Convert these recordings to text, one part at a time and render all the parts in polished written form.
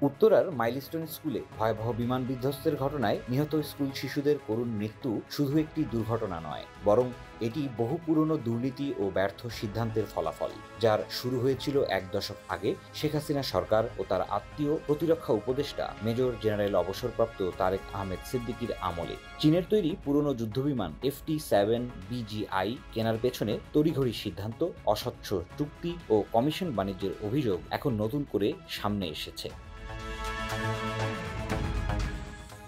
উত্তরার মাইলস্টোন স্কুলে ভয়াবহ বিমান বিধ্বস্তের ঘটনায় নিহত স্কুল শিশুদের করুণ মৃত্যু শুধু একটি দুর্ঘটনা নয়, বরং এটি বহু পুরনো দুর্নীতি ও ব্যর্থ সিদ্ধান্তের ফলাফল, যার শুরু হয়েছিল এক দশক আগে শেখ হাসিনা সরকার ও তার আত্মীয় প্রতিরক্ষা উপদেষ্টা মেজর জেনারেল অবসরপ্রাপ্ত তারেক আহমেদ সিদ্দিকীর আমলে। চীনের তৈরি পুরনো যুদ্ধবিমান FT-7 BGI কেনার পেছনে তড়িঘড়ি সিদ্ধান্ত, অস্বচ্ছ চুক্তি ও কমিশন বাণিজ্যের অভিযোগ এখন নতুন করে সামনে এসেছে।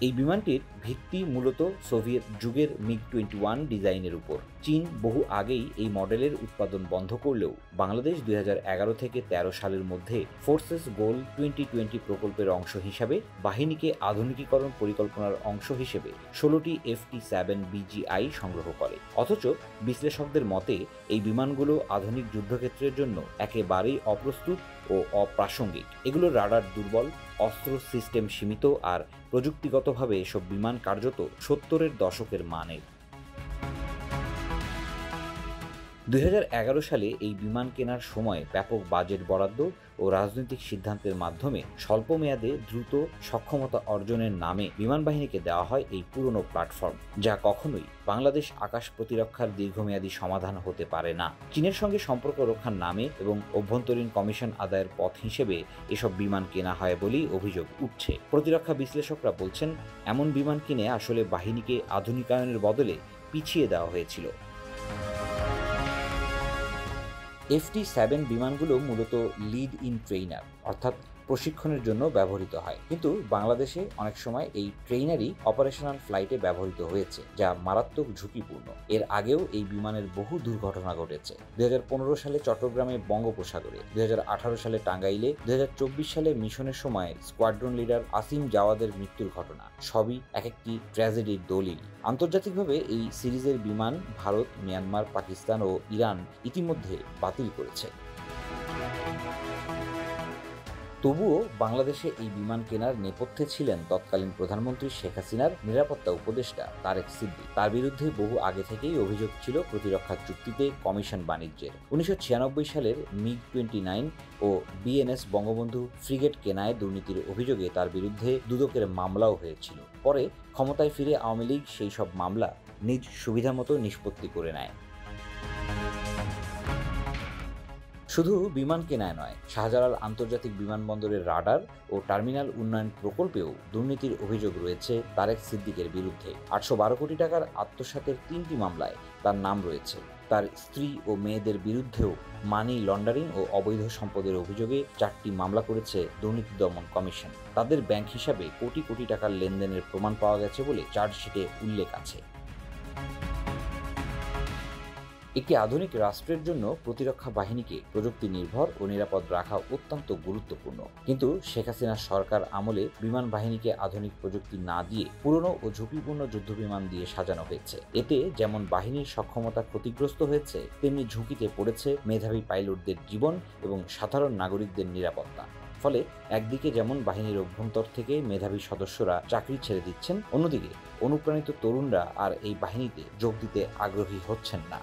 এই বিমানটির ভিত্তি মূলত সোভিয়েত যুগের MiG-21 ডিজাইনের উপর। চীন বহু আগেই এই মডেলের উৎপাদন বন্ধ করলেও বাংলাদেশ 2011 থেকে 13 সালের মধ্যে ফোর্সেস গোল 2020 প্রকল্পের অংশ হিসাবে বাহিনীকে আধুনিকীকরণ পরিকল্পনার অংশ হিসেবে 16টি FT-7 BGI সংগ্রহ করে। অথচ বিশ্লেষকদের মতে এই বিমানগুলো আধুনিক যুদ্ধক্ষেত্রের জন্য একেবারেই অপ্রস্তুত ও অপ্রাসঙ্গিক। এগুলোর রাডার দুর্বল, অস্ত্র সিস্টেম সীমিত আর প্রযুক্তিগতভাবে এসব বিমান কার্যত 70-এর দশকের মানের। 2011 সালে এই বিমান কেনার সময় ব্যাপক বাজেট বরাদ্দ ও রাজনৈতিক সিদ্ধান্তের মাধ্যমে স্বল্প মেয়াদে দ্রুত সক্ষমতা অর্জনের নামে বিমান বাহিনীকে দেওয়া হয় এই পুরনো প্ল্যাটফর্ম, যা কখনোই বাংলাদেশ আকাশ প্রতিরক্ষার দীর্ঘমেয়াদী সমাধান হতে পারে না। চীনের সঙ্গে সম্পর্ক রক্ষার নামে এবং অভ্যন্তরীণ কমিশন আদায়ের পথ হিসেবে এসব বিমান কেনা হয় বলেই অভিযোগ উঠছে। প্রতিরক্ষা বিশ্লেষকরা বলছেন, এমন বিমান কিনে আসলে বাহিনীকে আধুনিকায়নের বদলে পিছিয়ে দেওয়া হয়েছিল। FT-7 বিমানগুলো মূলত লিড ইন ট্রেইনার অর্থাৎ প্রশিক্ষণের জন্য ব্যবহৃত হয়, কিন্তু বাংলাদেশে অনেক সময় এই ট্রেইনারই অপারেশনাল ফ্লাইটে ব্যবহৃত হয়েছে, যা মারাত্মক ঝুঁকিপূর্ণ। এর আগেও এই বিমানের বহু দুর্ঘটনা ঘটেছে। 2015 সালে চট্টগ্রামে বঙ্গোপসাগরে, 2018 সালে টাঙ্গাইলে, 2024 সালে মিশনের সময় স্কোয়াড্রন লিডার আসিম জাওয়াদের মৃত্যুর ঘটনা সবই এক একটি ট্র্যাজেডির দলিল। আন্তর্জাতিকভাবে এই সিরিজের বিমান ভারত, মিয়ানমার, পাকিস্তান ও ইরান ইতিমধ্যে বাতিল করেছে। তবুও বাংলাদেশে এই বিমান কেনার নেপথ্যে ছিলেন তৎকালীন প্রধানমন্ত্রী শেখ হাসিনার নিরাপত্তা উপদেষ্টা তারেক সিদ্দিক। তার বিরুদ্ধে বহু আগে থেকেই অভিযোগ ছিল প্রতিরক্ষা চুক্তিতে কমিশন বাণিজ্যের। 1996 সালের MiG-29 ও BNS বঙ্গবন্ধু ফ্রিগেট কেনায় দুর্নীতির অভিযোগে তার বিরুদ্ধে দুদকের মামলাও হয়েছিল। পরে ক্ষমতায় ফিরে আওয়ামী লীগ সেই সব মামলা নিজ সুবিধামতো নিষ্পত্তি করে নেয়। শুধু বিমান কেনায় নয়, শাহজালাল আন্তর্জাতিক বিমানবন্দরের রাডার ও টার্মিনাল উন্নয়ন প্রকল্পেও দুর্নীতির অভিযোগ রয়েছে তারেক সিদ্দিকের বিরুদ্ধে। 812 কোটি টাকার আত্মসাতের 3টি মামলায় তার নাম রয়েছে। তার স্ত্রী ও মেয়েদের বিরুদ্ধেও মানি লন্ডারিং ও অবৈধ সম্পদের অভিযোগে 4টি মামলা করেছে দুর্নীতি দমন কমিশন। তাদের ব্যাংক হিসাবে কোটি কোটি টাকার লেনদেনের প্রমাণ পাওয়া গেছে বলে চার্জশিটে উল্লেখ আছে। একটি আধুনিক রাষ্ট্রের জন্য প্রতিরক্ষা বাহিনীকে প্রযুক্তি নির্ভর ও নিরাপদ রাখা অত্যন্ত গুরুত্বপূর্ণ, কিন্তু শেখ হাসিনার সরকার আমলে বিমান বাহিনীকে আধুনিক প্রযুক্তি না দিয়ে পুরনো ও ঝুঁকিপূর্ণ যুদ্ধবিমান দিয়ে সাজানো হয়েছে। এতে যেমন বাহিনীর সক্ষমতা ক্ষতিগ্রস্ত হয়েছে, তেমনি ঝুঁকিতে পড়েছে মেধাবী পাইলটদের জীবন এবং সাধারণ নাগরিকদের নিরাপত্তা। ফলে একদিকে যেমন বাহিনীর অভ্যন্তর থেকে মেধাবী সদস্যরা চাকরি ছেড়ে দিচ্ছেন, অন্যদিকে অনুপ্রাণিত তরুণরা আর এই বাহিনীতে যোগ দিতে আগ্রহী হচ্ছেন না।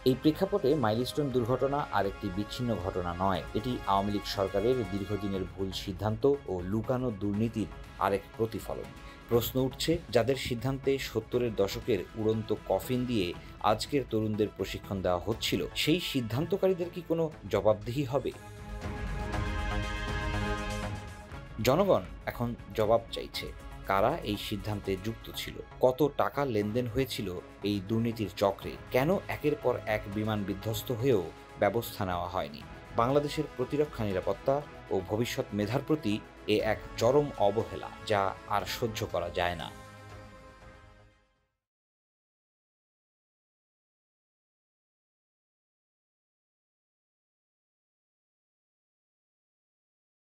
এই প্রেক্ষাপটে মাইলস্টোন দুর্ঘটনা আর একটি বিচ্ছিন্ন ঘটনা নয়, এটি আওয়ামী লীগ সরকারের দীর্ঘদিনের ভুল সিদ্ধান্ত ও লুকানো দুর্নীতির আরেক প্রতিফলন। প্রশ্ন উঠছে, যাদের সিদ্ধান্তে 70-এর দশকের উড়ন্ত কফিন দিয়ে আজকের তরুণদের প্রশিক্ষণ দেওয়া হচ্ছিল, সেই সিদ্ধান্তকারীদের কি কোনো জবাবদিহি হবে? জনগণ এখন জবাব চাইছে। কারা এই সিদ্ধান্তে যুক্ত ছিল? কত টাকা লেনদেন হয়েছিল এই দুর্নীতির চক্রে? কেন একের পর এক বিমান বিধ্বস্ত হয়েও ব্যবস্থা নেওয়া হয়নি? বাংলাদেশের প্রতিরক্ষা নিরাপত্তা ও ভবিষ্যৎ মেধার প্রতি এ এক চরম অবহেলা, যা আর সহ্য করা যায় না।